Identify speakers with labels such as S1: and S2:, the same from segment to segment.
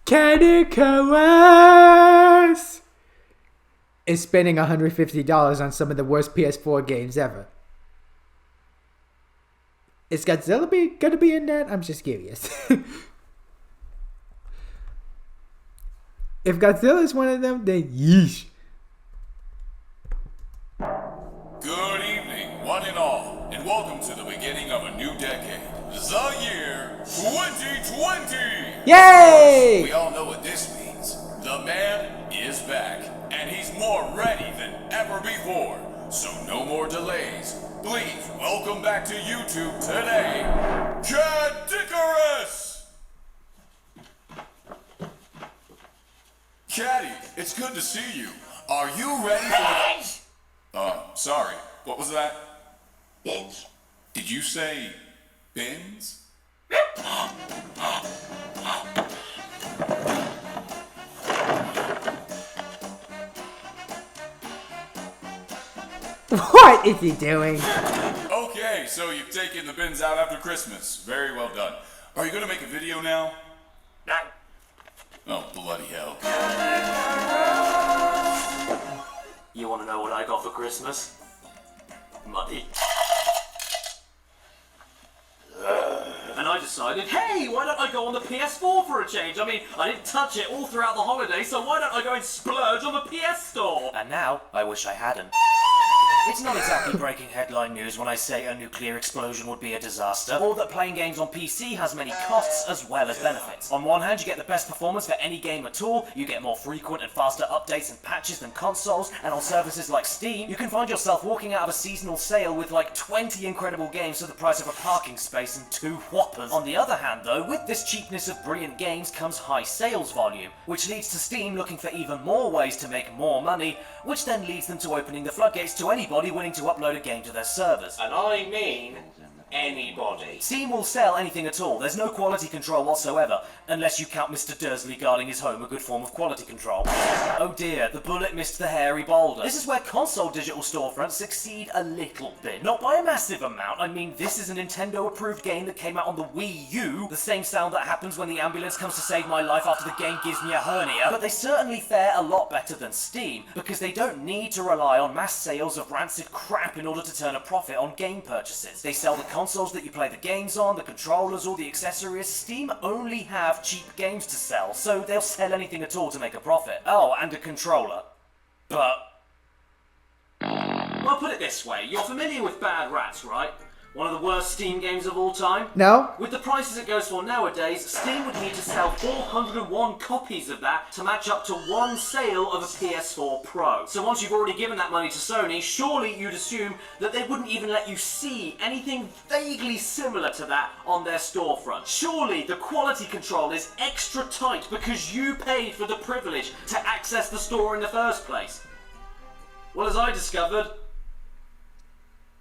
S1: Caddicarus is spending $150 on some of the worst PS4 games ever. Is Godzilla gonna be in that? I'm just curious. If Godzilla is one of them, then yeesh.
S2: Good evening, one and all, and welcome to the beginning of a new decade. The year 2020!
S1: Yay!
S2: We all know what this means. The man is back, and he's more ready than ever before. So no more delays. Please welcome back to YouTube today, Caddicarus! Caddy, it's good to see you. Are you ready for the... sorry. What was that?
S3: Bins.
S2: Did you say bins?
S1: What is he doing?
S2: Okay, so you've taken the bins out after Christmas. Very well done. Are you gonna make a video now?
S3: No.
S2: Oh, bloody hell.
S3: You want to know what I got for Christmas? Money. And I decided, hey, why don't I go on the PS4 for a change? I mean, I didn't touch it all throughout the holiday, so why don't I go and splurge on the PS Store?
S4: And now, I wish I hadn't. It's not exactly breaking headline news when I say a nuclear explosion would be a disaster, or that playing games on PC has many costs as well as benefits. On one hand, you get the best performance for any game at all, you get more frequent and faster updates and patches than consoles, and on services like Steam, you can find yourself walking out of a seasonal sale with like 20 incredible games for the price of a parking space and 2 whoppers. On the other hand though, with this cheapness of brilliant games comes high sales volume, which leads to Steam looking for even more ways to make more money, which then leads them to opening the floodgates to anybody willing to upload a game to their servers.
S3: And I mean anybody.
S4: Steam will sell anything at all. There's no quality control whatsoever, unless you count Mr. Dursley guarding his home a good form of quality control. Oh dear, the bullet missed the hairy boulder. This is where console digital storefronts succeed a little bit. Not by a massive amount. I mean, this is a Nintendo-approved game that came out on the Wii U. The same sound that happens when the ambulance comes to save my life after the game gives me a hernia. But they certainly fare a lot better than Steam, because they don't need to rely on mass sales of rancid crap in order to turn a profit on game purchases. They sell the consoles that you play the games on, the controllers, all the accessories. Steam only have cheap games to sell, so they'll sell anything at all to make a profit. Oh, and a controller. But...
S3: Well, put it this way, you're familiar with Bad Rats, right? One of the worst Steam games of all time?
S1: No?
S3: With the prices it goes for nowadays, Steam would need to sell 401 copies of that to match up to one sale of a PS4 Pro. So once you've already given that money to Sony, surely you'd assume that they wouldn't even let you see anything vaguely similar to that on their storefront. Surely the quality control is extra tight because you paid for the privilege to access the store in the first place. Well, as I discovered,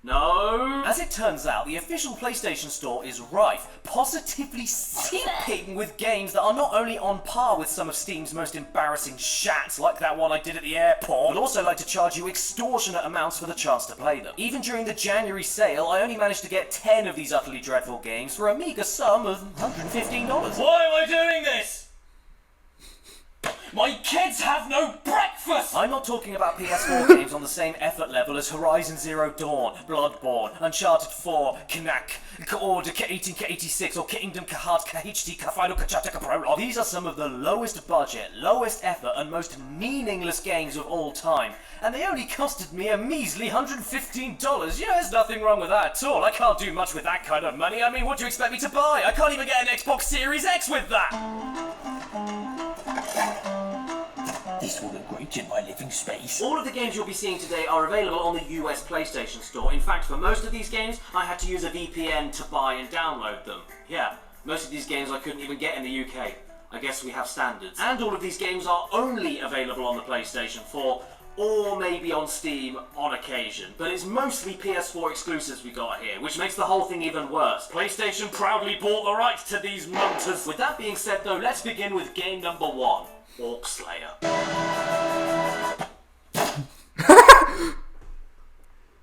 S3: no.
S4: As it turns out, the official PlayStation Store is rife, positively seeping with games that are not only on par with some of Steam's most embarrassing shats, like that one I did at the airport, but also like to charge you extortionate amounts for the chance to play them. Even during the January sale, I only managed to get 10 of these utterly dreadful games for a meager sum of $115.
S3: Why am I doing this? My kids have no breakfast!
S4: I'm not talking about PS4 games on the same effort level as Horizon Zero Dawn, Bloodborne, Uncharted 4, Knack, Order K18, K86, or Kingdom Kahart, KHD, Final Chapter Prologue. These are some of the lowest budget, lowest effort, and most meaningless games of all time. And they only costed me a measly $115. You know, there's nothing wrong with that at all. I can't do much with that kind of money. I mean, what do you expect me to buy? I can't even get an Xbox Series X with that!
S3: This will look great in my living space.
S4: All of the games you'll be seeing today are available on the US PlayStation Store. In fact, for most of these games, I had to use a VPN to buy and download them. Yeah, most of these games I couldn't even get in the UK. I guess we have standards. And all of these games are only available on the PlayStation 4, or maybe on Steam on occasion. But it's mostly PS4 exclusives we got here, which makes the whole thing even worse. PlayStation proudly bought the rights to these munters. With that being said though, let's begin with game number 1. Orc Slayer.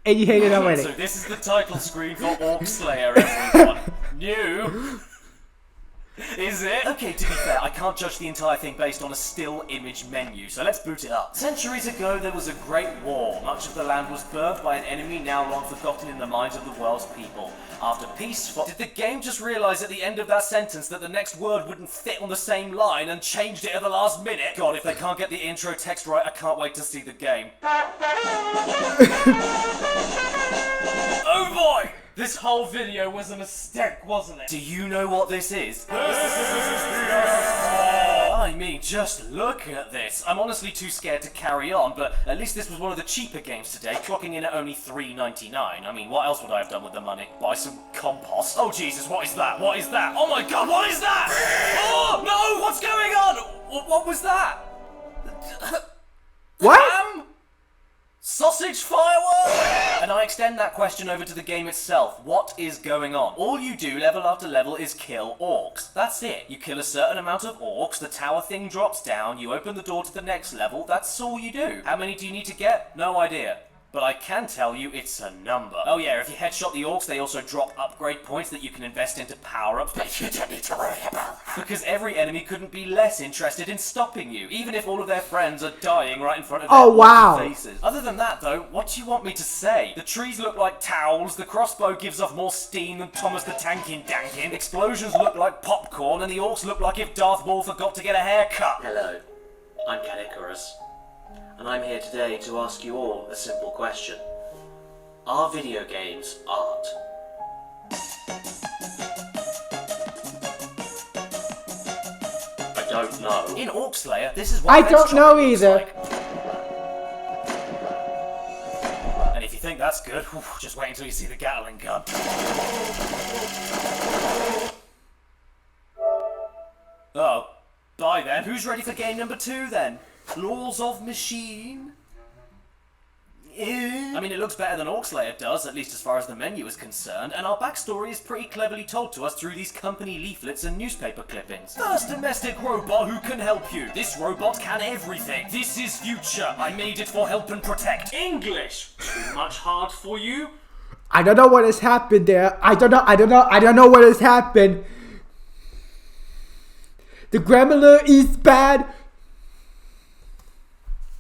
S1: And you hate it already.
S4: So this is the title screen for Orc Slayer, everyone. New. Is it? Okay, to be fair, I can't judge the entire thing based on a still image menu, so let's boot it up. Centuries ago, there was a great war. Much of the land was burnt by an enemy now long forgotten in the minds of the world's people. After peace, did the game just realise at the end of that sentence that the next word wouldn't fit on the same line and changed it at the last minute? God, if they can't get the intro text right, I can't wait to see the game. Oh boy! This whole video was a mistake, wasn't it? Do you know what this is? I mean, just look at this. I'm honestly too scared to carry on, but at least this was one of the cheaper games today, clocking in at only $3.99. I mean, what else would I have done with the money? Buy some compost? Oh Jesus, what is that? What is that? Oh my God, what is that? Oh no, what's going on? What was that?
S1: What?
S4: Sausage firework? And I extend that question over to the game itself. What is going on? All you do level after level is kill orcs. That's it. You kill a certain amount of orcs, the tower thing drops down, you open the door to the next level, that's all you do. How many do you need to get? No idea. But I can tell you it's a number. Oh yeah, if you headshot the orcs, they also drop upgrade points that you can invest into power-ups, but you don't need to worry about that. Because every enemy couldn't be less interested in stopping you, even if all of their friends are dying right in front of their faces. Other than that though, what do you want me to say? The trees look like towels, the crossbow gives off more steam than Thomas the Tank in Dankin, explosions look like popcorn, and the orcs look like if Darth Maul forgot to get a haircut.
S3: Hello, I'm Caddicarus, and I'm here today to ask you all a simple question. Are video games art? I don't know.
S4: In Orc Slayer, this is what
S1: I don't know either.
S4: like. And if you think that's good, just wait until you see the Gatling gun. Oh, bye then. Who's ready for game number 2 then? Laws of Machine? I mean, it looks better than Orc Slayer does, at least as far as the menu is concerned, and our backstory is pretty cleverly told to us through these company leaflets and newspaper clippings. First domestic robot who can help you. This robot can everything. This is future. I made it for help and protect.
S3: English! Too much hard for you?
S1: I don't know what has happened there. I don't know what has happened. The grammar is bad.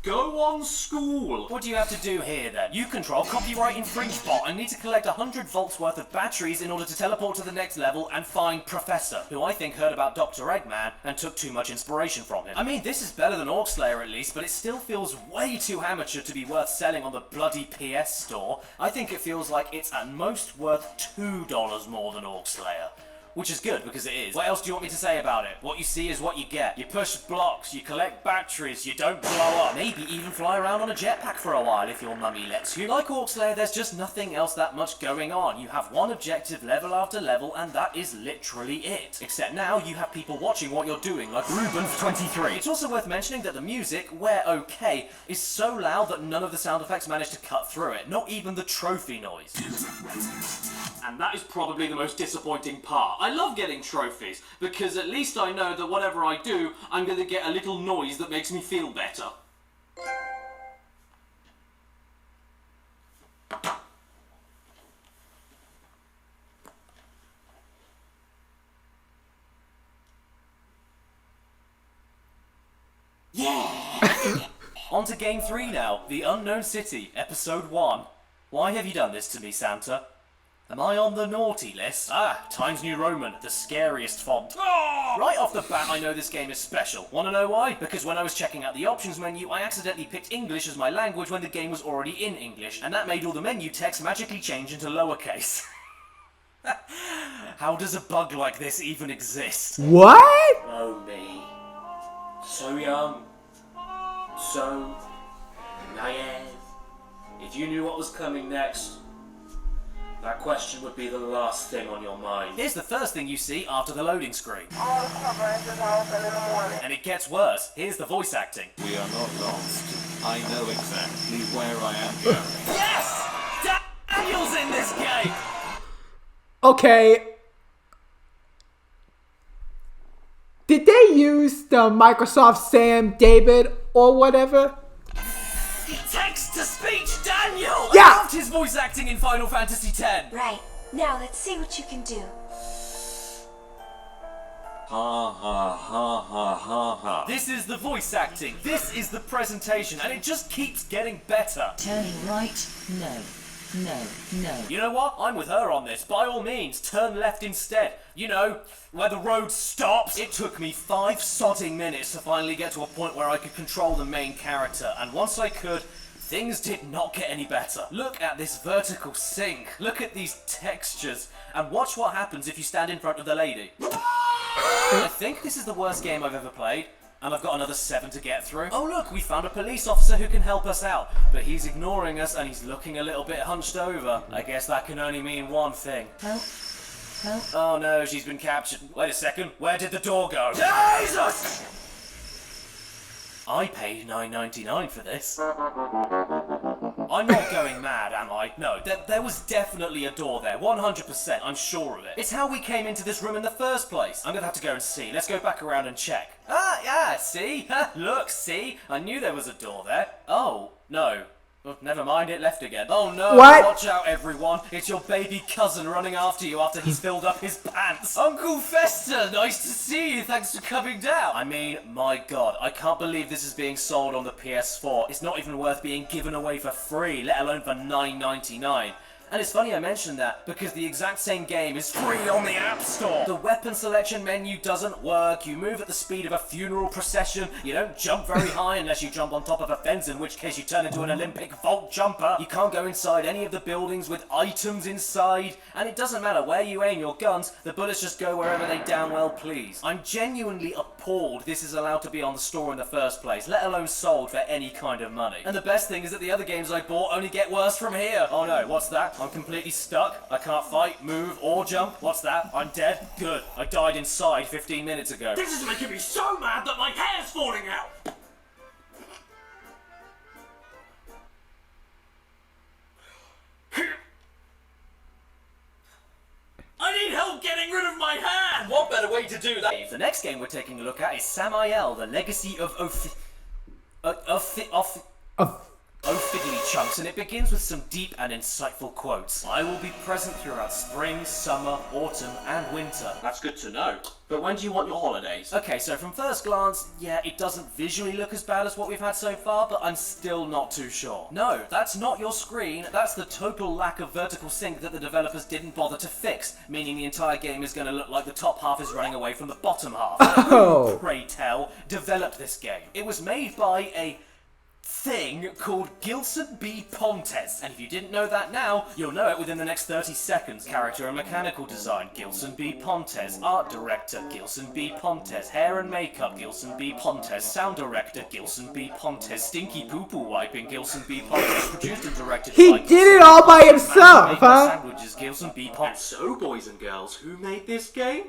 S3: Go on school!
S4: What do you have to do here then? You control copyright infringed bot and need to collect 100 volts worth of batteries in order to teleport to the next level and find Professor, who I think heard about Dr. Eggman and took too much inspiration from him. I mean, this is better than Orc Slayer at least, but it still feels way too amateur to be worth selling on the bloody PS store. I think it feels like it's at most worth $2 more than Orc Slayer. Which is good, because it is. What else do you want me to say about it? What you see is what you get. You push blocks, you collect batteries, you don't blow up. Maybe even fly around on a jetpack for a while if your mummy lets you. Like Orc Slayer, there's just nothing else that much going on. You have one objective level after level, and that is literally it. Except now you have people watching what you're doing, like Ruben23. It's also worth mentioning that the music, where okay, is so loud that none of the sound effects manage to cut through it. Not even the trophy noise.
S3: And that is probably the most disappointing part. I love getting trophies, because at least I know that whatever I do, I'm going to get a little noise that makes me feel better.
S4: Yeah! On to game 3 now, The Unknown City, episode 1. Why have you done this to me, Santa? Am I on the naughty list? Ah, Times New Roman, the scariest font. Oh! Right off the bat, I know this game is special. Wanna know why? Because when I was checking out the options menu, I accidentally picked English as my language when the game was already in English, and that made all the menu text magically change into lowercase. How does a bug like this even exist?
S1: What?
S3: Oh me. So young. So naive. If you knew what was coming next, that question would be the last thing on your mind.
S4: Here's the first thing you see after the loading screen.
S5: All coverage is open in the morning.
S4: And it gets worse. Here's the voice acting.
S2: We are not lost. I know exactly where I am going.
S4: Yes! Daniel's in this game!
S1: Okay. Did they use the Microsoft Sam David or whatever?
S4: Text-to-speech Daniel!
S1: Yeah!
S4: I loved his voice acting in Final Fantasy X.
S6: Right. Now let's see what you can do.
S3: Ha ha ha ha ha ha.
S4: This is the voice acting, this is the presentation, and it just keeps getting better.
S6: Turning right, no. No, no.
S4: You know what? I'm with her on this. By all means, turn left instead. You know, where the road stops. It took me 5 sodding minutes to finally get to a point where I could control the main character, and once I could, things did not get any better. Look at this vertical sink. Look at these textures. And watch what happens if you stand in front of the lady. I think this is the worst game I've ever played. And I've got another 7 to get through. Oh look, we found a police officer who can help us out. But he's ignoring us and he's looking a little bit hunched over. I guess that can only mean one thing.
S6: Help. Help.
S4: Oh no, she's been captured. Wait a second, where did the door go? Jesus! I paid $9.99 for this. I'm not going mad, am I? No, there was definitely a door there, 100%, I'm sure of it. It's how we came into this room in the first place. I'm gonna have to go and see. Let's go back around and check. Ah, yeah, see? Look, see? I knew there was a door there. Oh, no. Oh, never mind, it left again. Oh no,
S1: What?
S4: Watch out everyone, it's your baby cousin running after you after he's filled up his pants. Uncle Fester, nice to see you, thanks for coming down. I mean, my god, I can't believe this is being sold on the PS4. It's not even worth being given away for free, let alone for $9.99. And it's funny I mentioned that, because the exact same game is free on the App Store. The weapon selection menu doesn't work, you move at the speed of a funeral procession, you don't jump very high unless you jump on top of a fence, in which case you turn into an Olympic vault jumper. You can't go inside any of the buildings with items inside, and it doesn't matter where you aim your guns, the bullets just go wherever they damn well please. I'm genuinely appalled this is allowed to be on the store in the first place, let alone sold for any kind of money. And the best thing is that the other games I bought only get worse from here. Oh no, what's that? I'm completely stuck. I can't fight, move, or jump. What's that? I'm dead? Good. I died inside 15 minutes ago.
S3: This is making me so mad that my hair's falling out! I need help getting rid of my hair!
S4: What better way to do that? The next game we're taking a look at is Samael, the Legacy of Fiddly Chunks, and it begins with some deep and insightful quotes. I will be present throughout spring, summer, autumn, and winter.
S3: That's good to know. But when do you want your holidays?
S4: Okay, so from first glance, yeah, it doesn't visually look as bad as what we've had so far, but I'm still not too sure. No, that's not your screen, that's the total lack of vertical sync that the developers didn't bother to fix, meaning the entire game is going to look like the top half is running away from the bottom half.
S1: Oh.
S4: Pray tell, developed this game. It was made by a thing called Gilson B. Pontes, and if you didn't know that now, you'll know it within the next 30 seconds. Character and mechanical design, Gilson B. Pontes. Art director, Gilson B. Pontes. Hair and makeup, Gilson B. Pontes. Sound director, Gilson B. Pontes. Stinky poo-poo wiping, Gilson B. Pontes. Produced and directed
S1: He
S4: by
S1: did it all by himself, huh?
S4: Sandwiches, Gilson B. Pontes.
S3: So, boys and girls, who made this game?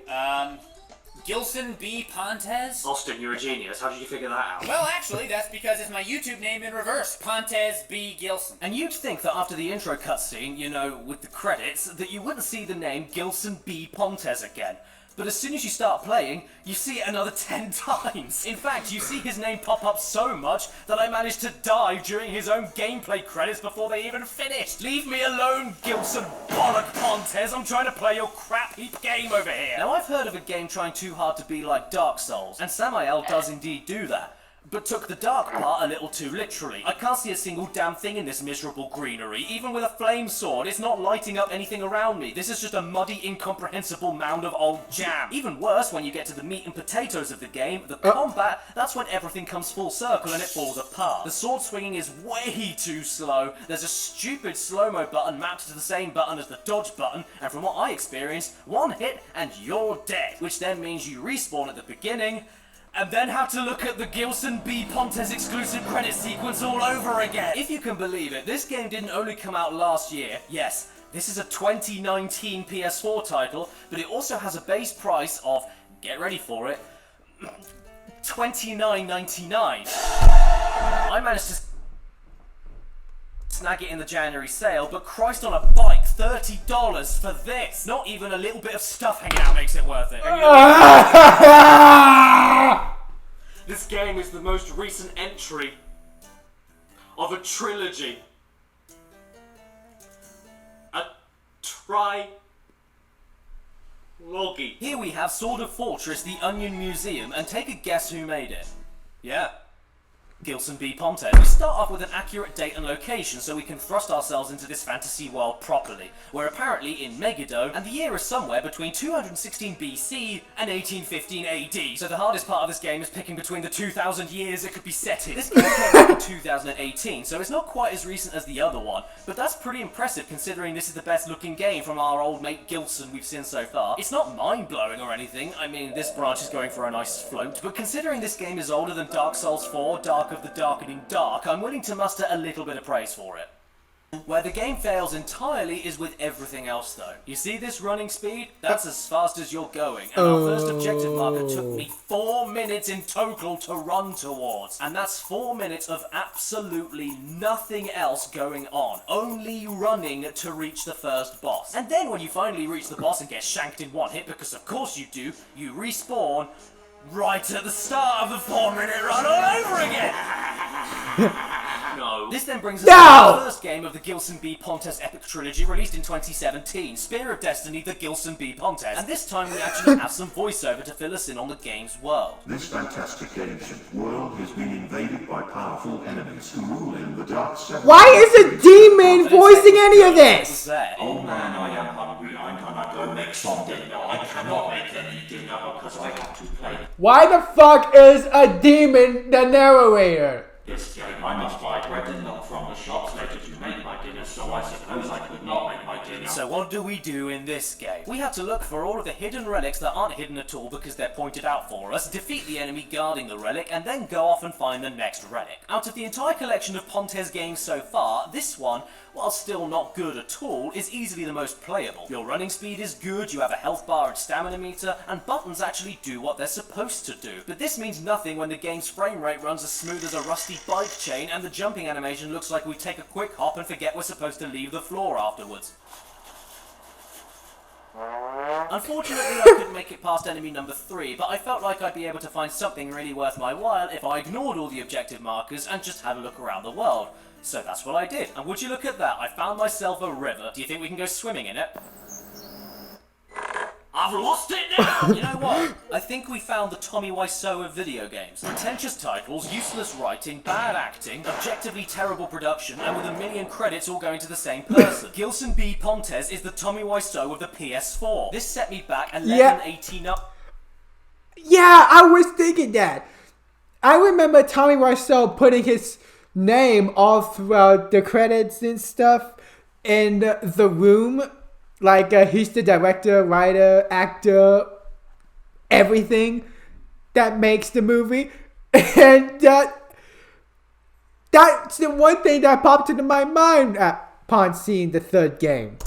S7: Gilson B. Pontes?
S3: Austin, you're a genius. How did you figure that out?
S7: Well, actually, that's because it's my YouTube name in reverse. Pontes B. Gilson.
S4: And you'd think that after the intro cutscene, you know, with the credits, that you wouldn't see the name Gilson B. Pontes again. But as soon as you start playing, you see it another 10 times. In fact, you see his name pop up so much that I managed to die during his own gameplay credits before they even finished. Leave me alone, Gilson Bollock Pontes. I'm trying to play your crap heap game over here. Now, I've heard of a game trying too hard to be like Dark Souls, and Samael does indeed do that, but took the dark part a little too literally. I can't see a single damn thing in this miserable greenery. Even with a flame sword, it's not lighting up anything around me. This is just a muddy, incomprehensible mound of old jam. Even worse, when you get to the meat and potatoes of the game, the combat, that's when everything comes full circle and it falls apart. The sword swinging is way too slow. There's a stupid slow-mo button mapped to the same button as the dodge button, and from what I experienced, one hit and you're dead, which then means you respawn at the beginning, and then have to look at the Gilson B. Pontes exclusive credit sequence all over again. If you can believe it, this game didn't only come out last year. Yes, this is a 2019 PS4 title, but it also has a base price of, get ready for it, $29.99. I managed to snag it in the January sale, but Christ on a bike, $30 for this. Not even a little bit of stuff hanging out makes it worth it.
S3: This game is the most recent entry of a trilogy. A Loggy.
S4: Here we have Sword of Fortress, the Onion Museum, and take a guess who made it. Yeah. Gilson B. Pontes. We start off with an accurate date and location so we can thrust ourselves into this fantasy world properly. We're apparently in Megiddo, and the year is somewhere between 216 BC and 1815 AD. So the hardest part of this game is picking between the 2,000 years it could be set in. This game came out in 2018, so it's not quite as recent as the other one, but that's pretty impressive considering this is the best looking game from our old mate Gilson we've seen so far. It's not mind-blowing or anything, I mean this branch is going for a nice float, but considering this game is older than Dark Souls 4, Dark of the Darkening Dark, I'm willing to muster a little bit of praise for it. Where the game fails entirely is with everything else though. You see this running speed? That's as fast as you're going, and our first objective marker took me 4 minutes in total to run towards. And that's 4 minutes of absolutely nothing else going on, only running to reach the first boss. And then when you finally reach the boss and get shanked in one hit, because of course you do, you respawn right at the start of the 4-minute run all over again! No. This then brings us to the first game of the Gilson B. Pontes epic trilogy released in 2017, Spear of Destiny, the Gilson B. Pontes. And this time we actually have some voiceover to fill us in on the game's world.
S8: This fantastic ancient world has been invaded by powerful enemies who rule in the dark side.
S1: Why is a demon voicing any of this?
S8: Oh man, I am hungry. I'm gonna go make some dinner. I cannot make any dinner because I have to play
S1: Why the fuck is a demon the narrator?
S8: this game. I must buy bread and milk from the shops later to make my dinner, so I suppose I could not make my dinner.
S4: So what do we do in this game? We have to look for all of the hidden relics that aren't hidden at all because they're pointed out for us, defeat the enemy guarding the relic, and then go off and find the next relic. Out of the entire collection of Pontes games so far, this one, while still not good at all, is easily the most playable. Your running speed is good, you have a health bar and stamina meter, and buttons actually do what they're supposed to do. But this means nothing when the game's frame rate runs as smooth as a rusty bike chain, and the jumping animation looks like we take a quick hop and forget we're supposed to leave the floor afterwards. Unfortunately, I couldn't make it past enemy number 3, but I felt like I'd be able to find something really worth my while if I ignored all the objective markers and just had a look around the world. So that's what I did, and would you look at that, I found myself a river. Do you think we can go swimming in it? I've lost it now! You know what? I think we found the Tommy Wiseau of video games. Pretentious titles, useless writing, bad acting, objectively terrible production, and with a million credits all going to the same person. Gilson B. Pontes is the Tommy Wiseau of the PS4. This set me back 11.18 up.
S1: Yeah, I was thinking that. I remember Tommy Wiseau putting his name all throughout the credits and stuff in the room. Like, he's the director, writer, actor, everything that makes the movie. And that's the one thing that popped into my mind upon seeing the third game.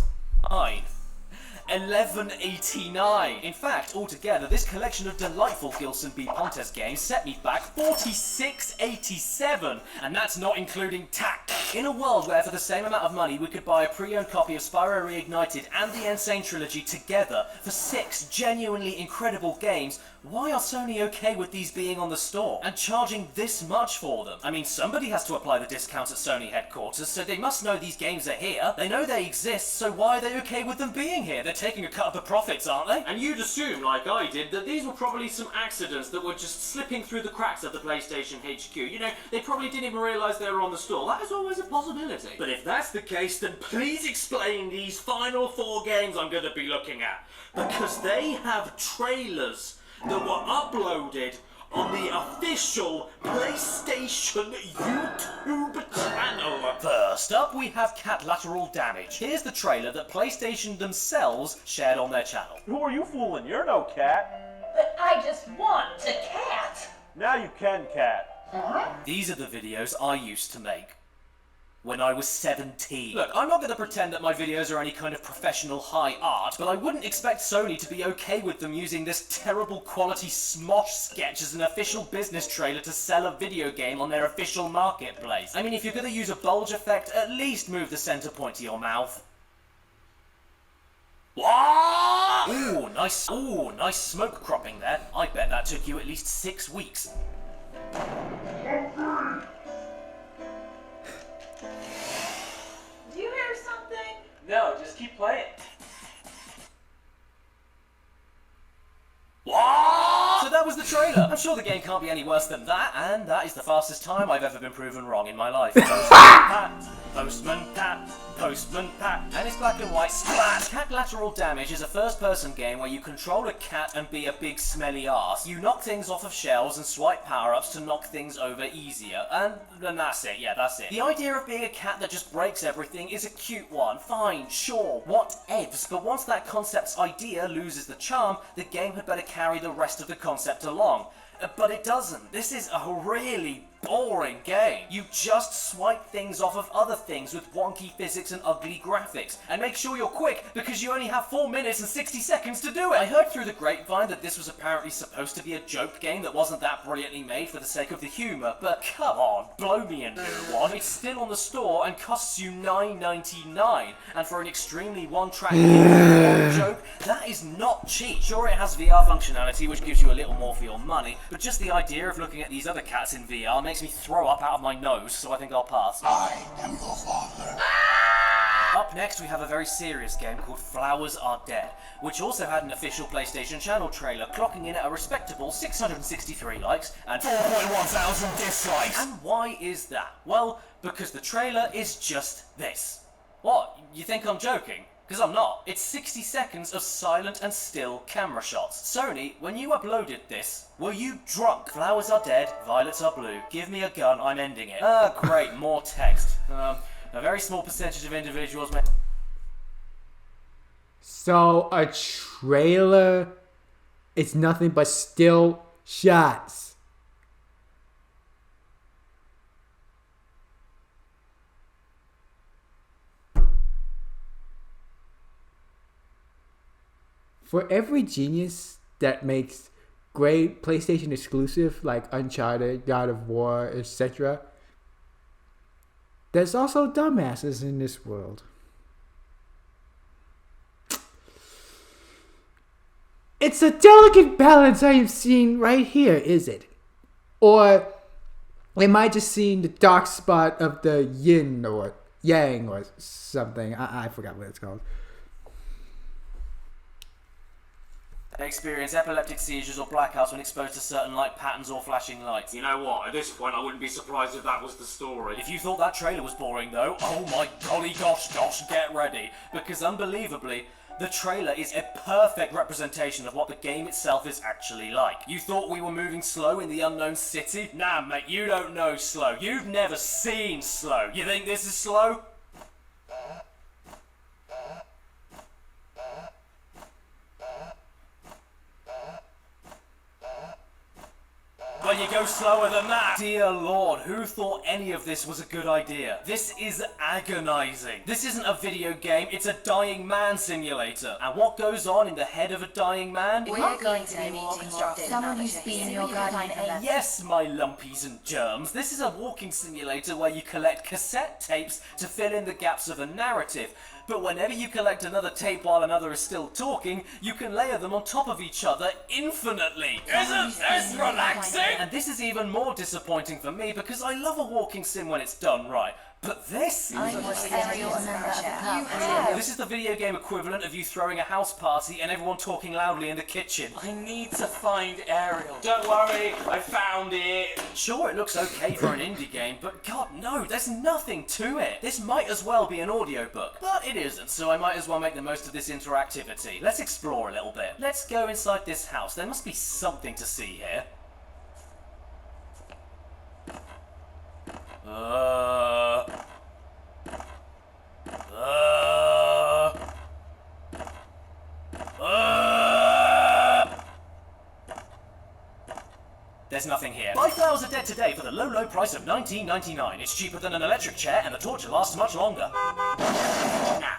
S4: 11.89. In fact, altogether, this collection of delightful Gilson B. Pontes games set me back 46.87, and that's not including tax. In a world where for the same amount of money we could buy a pre-owned copy of Spyro Reignited and the Insane Trilogy together for 6 genuinely incredible games, why are Sony okay with these being on the store and charging this much for them? I mean, somebody has to apply the discounts at Sony headquarters, so they must know these games are here. They know they exist, so why are they okay with them being here? They're taking a cut of the profits, aren't they?
S3: And you'd assume, like I did, that these were probably some accidents that were just slipping through the cracks of the PlayStation HQ. You know, they probably didn't even realise they were on the store. That is always a possibility. But if that's the case, then please explain these final 4 games I'm going to be looking at. Because they have trailers that were uploaded on the official PlayStation YouTube channel.
S4: First up, we have Cat Lateral Damage. Here's the trailer that PlayStation themselves shared on their channel.
S9: Who are you fooling? You're no cat.
S6: But I just want a cat.
S9: Now you can, cat.
S4: These are the videos I used to make when I was 17. Look, I'm not going to pretend that my videos are any kind of professional high art, but I wouldn't expect Sony to be okay with them using this terrible quality smosh sketch as an official business trailer to sell a video game on their official marketplace. I mean, if you're going to use a bulge effect, at least move the center point to your mouth. Ooh, nice smoke cropping there. I bet that took you at least 6 weeks.
S6: Do you hear something?
S9: No, just keep playing.
S4: trailer. I'm sure the game can't be any worse than that, and that is the fastest time I've ever been proven wrong in my life. Postman Pat, Postman Pat, and it's black and white. Splat! Cat Lateral Damage is a first-person game where you control a cat and be a big smelly arse. You knock things off of shelves and swipe power-ups to knock things over easier, and that's it, yeah, that's it. The idea of being a cat that just breaks everything is a cute one. Fine, sure, whatevs, but once that concept's idea loses the charm, the game had better carry the rest of the concept along. But it doesn't. This is a really boring game. You just swipe things off of other things with wonky physics and ugly graphics. And make sure you're quick, because you only have 4 minutes and 60 seconds to do it. I heard through the grapevine that this was apparently supposed to be a joke game that wasn't that brilliantly made for the sake of the humour, but come on, blow me a new one. It's still on the store and costs you $9.99, and for an extremely one-track game joke, that is not cheap. Sure, it has VR functionality, which gives you a little more for your money, but just the idea of looking at these other cats in VR makes me throw up out of my nose, so I think I'll pass.
S2: I am your father.
S4: Up next, we have a very serious game called Flowers Are Dead, which also had an official PlayStation Channel trailer, clocking in at a respectable 663 likes and 4.1 thousand dislikes. And why is that? Well, because the trailer is just this. What? You think I'm joking? Because I'm not. It's 60 seconds of silent and still camera shots. Sony, when you uploaded this, were you drunk? Flowers are dead, violets are blue. Give me a gun, I'm ending it. Great, more text. A very small percentage of individuals may...
S1: So a trailer is nothing but still shots. For every genius that makes great PlayStation exclusive like Uncharted, God of War, etc., there's also dumbasses in this world. It's a delicate balance I am seeing right here, is it? Or am I just seeing the dark spot of the yin or yang or something? I forgot what it's called.
S4: Experience epileptic seizures or blackouts when exposed to certain light patterns or flashing lights.
S3: You know what? At this point, I wouldn't be surprised if that was the story.
S4: If you thought that trailer was boring though, oh my golly gosh, get ready. Because unbelievably, the trailer is a perfect representation of what the game itself is actually like. You thought we were moving slow in the unknown city? Nah mate, you don't know slow. You've never seen slow. You think this is slow? Well, you go slower than that. Dear Lord, who thought any of this was a good idea? This is agonizing. This isn't a video game, it's a dying man simulator. And what goes on in the head of a dying man?
S6: We're going to be more constructive. Someone who's been your guardian angel.
S4: Yes, my lumpies and germs. This is a walking simulator where you collect cassette tapes to fill in the gaps of a narrative. But whenever you collect another tape while another is still talking, you can layer them on top of each other infinitely. Isn't this relaxing? And this is even more disappointing for me because I love a walking sim when it's done right. But this? This is the video game equivalent of you throwing a house party and everyone talking loudly in the kitchen.
S3: I need to find Ariel. Don't worry, I found it.
S4: Sure, it looks okay for an indie game, but God, no, there's nothing to it. This might as well be an audiobook, but it isn't, so I might as well make the most of this interactivity. Let's explore a little bit. Let's go inside this house. There must be something to see here. There's nothing here. Buy Flowers Are Dead today for the low, low price of $19.99. It's cheaper than an electric chair and the torture lasts much longer.
S3: Now,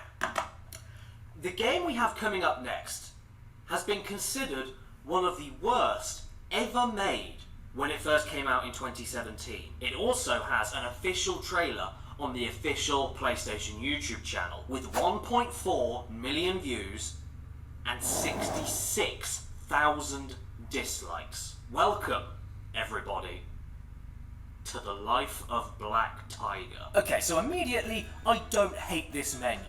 S3: the game we have coming up next has been considered one of the worst ever made when it first came out in 2017. It also has an official trailer on the official PlayStation YouTube channel with 1.4 million views and 66,000 dislikes. Welcome, everybody, to the life of Black Tiger.
S4: Okay, so immediately, I don't hate this menu.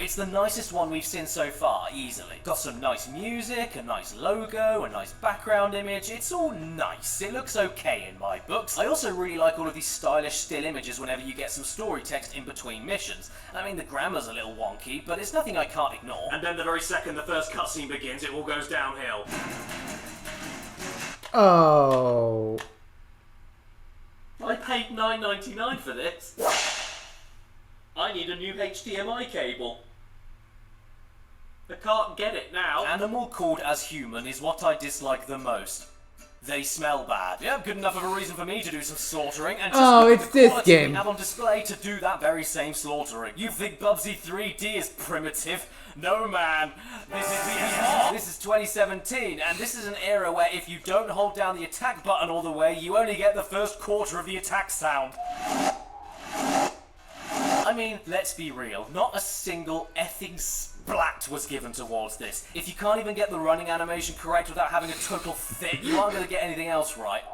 S4: It's the nicest one we've seen so far, easily. Got some nice music, a nice logo, a nice background image. It's all nice. It looks okay in my books. I also really like all of these stylish still images whenever you get some story text in between missions. I mean, the grammar's a little wonky, but it's nothing I can't ignore.
S3: And then the very second the first cutscene begins, it all goes downhill.
S1: Oh.
S3: I paid $9.99 for this. I need a new HDMI cable. I can't get it now.
S4: Animal called as human is what I dislike the most. They smell bad. Yeah, good enough of a reason for me to do some slaughtering and just look
S1: it's
S4: at the
S1: this
S4: quality
S1: game.
S4: we have on display to do that very same slaughtering. You think Bubsy 3D is primitive? No, man. This is 2017, and this is an era where if you don't hold down the attack button all the way, you only get the first quarter of the attack sound. I mean, let's be real, not a single effing splat was given towards this. If you can't even get the running animation correct without having a total fit, you aren't going to get anything else right.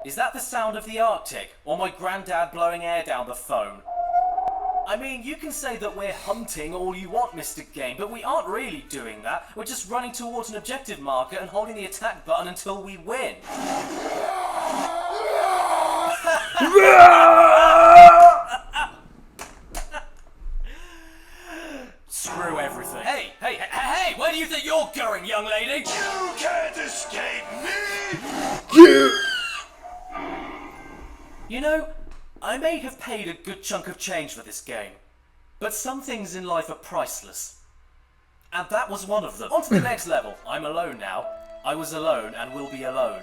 S4: Is that the sound of the Arctic, or my granddad blowing air down the phone? I mean, you can say that we're hunting all you want, Mr. Game, but we aren't really doing that. We're just running towards an objective marker and holding the attack button until we win. Screw everything. Hey, where do you think you're going, young lady?
S2: You can't escape me!
S4: You know, I may have paid a good chunk of change for this game, but some things in life are priceless. And that was one of them. On to the next level. I'm alone now. I was alone and will be alone.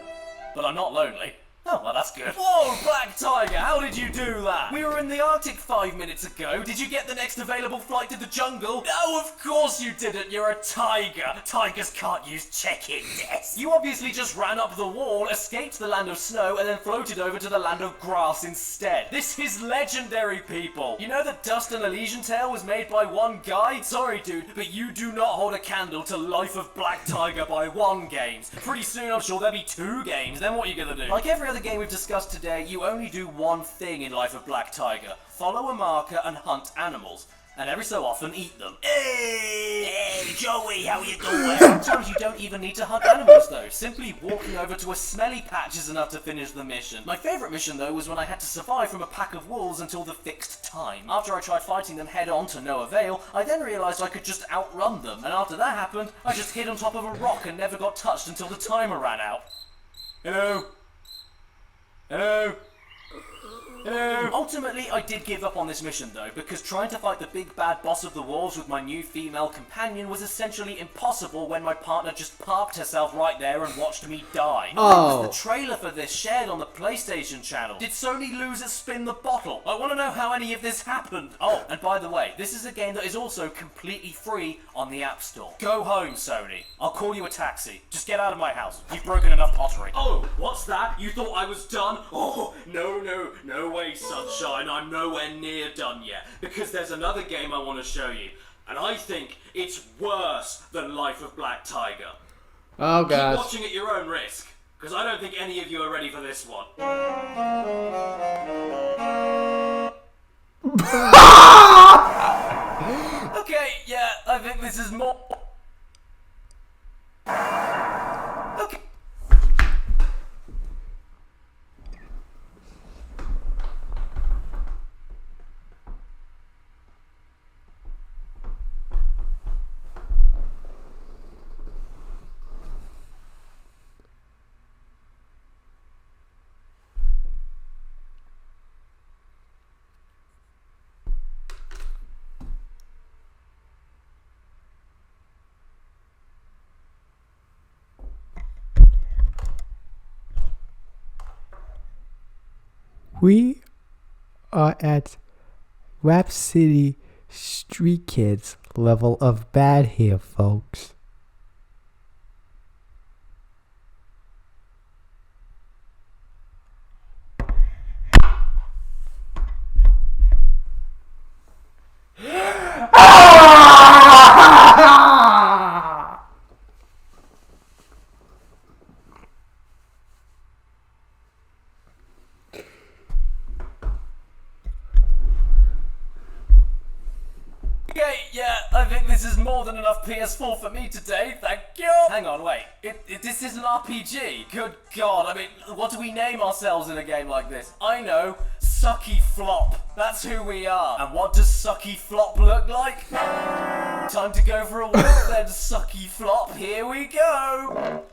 S4: But I'm not lonely. Oh, well, that's good. Whoa, Black Tiger, how did you do that? We were in the Arctic 5 minutes ago. Did you get the next available flight to the jungle? No, of course you didn't. You're a tiger. Tigers can't use check-in desks. You obviously just ran up the wall, escaped the land of snow, and then floated over to the land of grass instead. This is legendary, people. You know that Dust and Elysian Tale was made by one guy? Sorry, dude, but you do not hold a candle to Life of Black Tiger by one games. Pretty soon, I'm sure there'll be 2 games. Then what are you gonna do? Like every other game we've discussed today, you only do one thing in Life of Black Tiger. Follow a marker and hunt animals. And every so often eat them. Hey, Joey, how you doing? Sometimes you don't even need to hunt animals though. Simply walking over to a smelly patch is enough to finish the mission. My favourite mission though was when I had to survive from a pack of wolves until the fixed time. After I tried fighting them head on to no avail, I then realised I could just outrun them. And after that happened, I just hid on top of a rock and never got touched until the timer ran out. Hello? Hello? Hello? Ultimately, I did give up on this mission though, because trying to fight the big bad boss of the wolves with my new female companion was essentially impossible when my partner just parked herself right there and watched me die.
S1: Oh.
S4: Was the trailer for this shared on the PlayStation channel? Did Sony lose at Spin the Bottle? I want to know how any of this happened. Oh, and by the way, this is a game that is also completely free on the App Store. Go home, Sony. I'll call you a taxi. Just get out of my house. You've broken enough pottery.
S3: Oh, what's that? You thought I was done? Oh, no way, sunshine. I'm nowhere near done yet. Because there's another game I want to show you. And I think it's worse than Life of Black Tiger.
S1: Oh, gosh.
S3: Keep watching at your own risk. Because I don't think any of you are ready for this one.
S4: Okay, yeah, I think this is more... Okay.
S1: We are at Rap City Street Kids level of bad here, folks.
S4: This is more than enough PS4 for me today, thank you! Hang on, wait. This is an RPG? Good God, I mean, what do we name ourselves in a game like this? I know, Sucky Flop. That's who we are. And what does Sucky Flop look like? Time to go for a walk then, Sucky Flop. Here we go!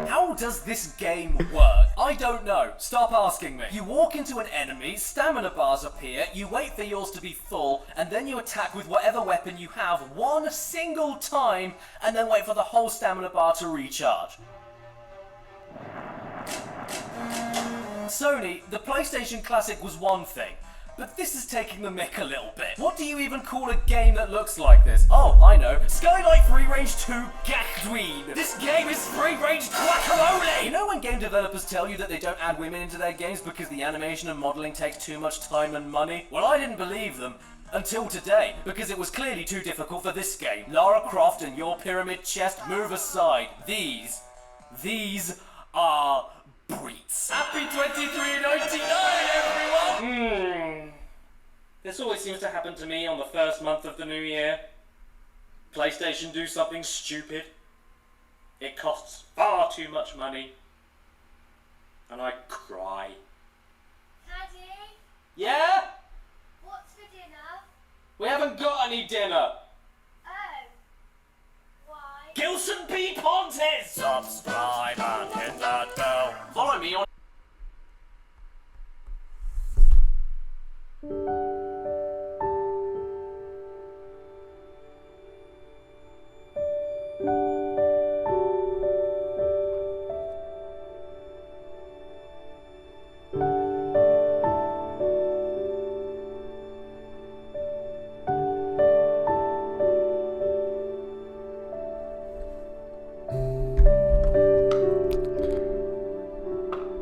S4: How does this game work? I don't know. Stop asking me. You walk into an enemy, stamina bars appear, you wait for yours to be full, and then you attack with whatever weapon you have one single time, and then wait for the whole stamina bar to recharge. Sony, the PlayStation Classic was one thing, but this is taking the mick a little bit. What do you even call a game that looks like this? Oh, I know. Skylight Free Range 2 Gachdween. This game is free range guacamole! You know when game developers tell you that they don't add women into their games because the animation and modelling takes too much time and money? Well, I didn't believe them. Until today, because it was clearly too difficult for this game. Lara Croft and your pyramid chest, move aside. These are breeds.
S3: Happy 23.99, everyone! This always seems to happen to me on the first month of the new year. PlayStation do something stupid. It costs far too much money. And I cry.
S10: Daddy,
S3: Yeah?
S10: what's for dinner?
S3: We haven't got any dinner.
S10: Oh, why?
S3: Gilson P. Pontes!
S4: Subscribe and hit that bell.
S3: Follow me on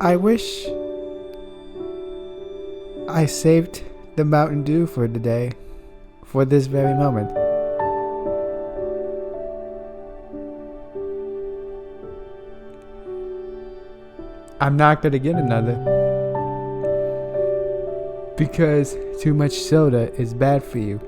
S1: I wish I saved the Mountain Dew for today, for this very moment. I'm not gonna get another, because too much soda is bad for you.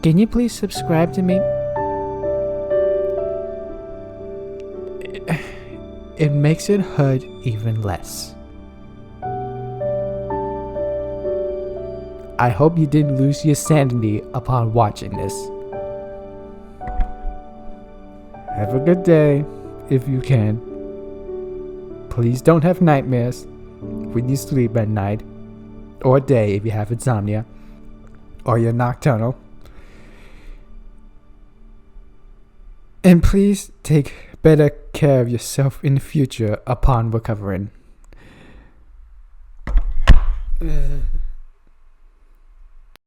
S1: Can you please subscribe to me? It makes it hurt even less. I hope you didn't lose your sanity upon watching this. Have a good day, if you can. Please don't have nightmares when you sleep at night, or day if you have insomnia, or you're nocturnal. And please take better care of yourself in the future upon recovering.